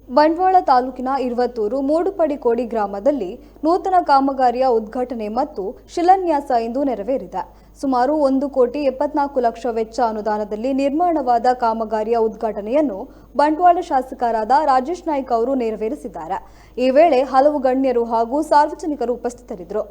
ಬಂಟ್ವಾಳ ತಾಲೂಕಿನ ಇರುವತ್ತೂರು ಮೂಡುಪಡಿಕೋಡಿ ಗ್ರಾಮದಲ್ಲಿ ನೂತನ ಕಾಮಗಾರಿಯ ಉದ್ಘಾಟನೆ ಮತ್ತು ಶಿಲಾನ್ಯಾಸ ಇಂದು ನೆರವೇರಿದೆ. ಸುಮಾರು 1,74,00,000 ವೆಚ್ಚ ಅನುದಾನದಲ್ಲಿ ನಿರ್ಮಾಣವಾದ ಕಾಮಗಾರಿಯ ಉದ್ಘಾಟನೆಯನ್ನು ಬಂಟ್ವಾಳ ಶಾಸಕರಾದ ರಾಜೇಶ್ ನಾಯ್ಕ ಅವರು ನೆರವೇರಿಸಿದ್ದಾರೆ. ಈ ವೇಳೆ ಹಲವು ಗಣ್ಯರು ಹಾಗೂ ಸಾರ್ವಜನಿಕರು ಉಪಸ್ಥಿತರಿದ್ದರು.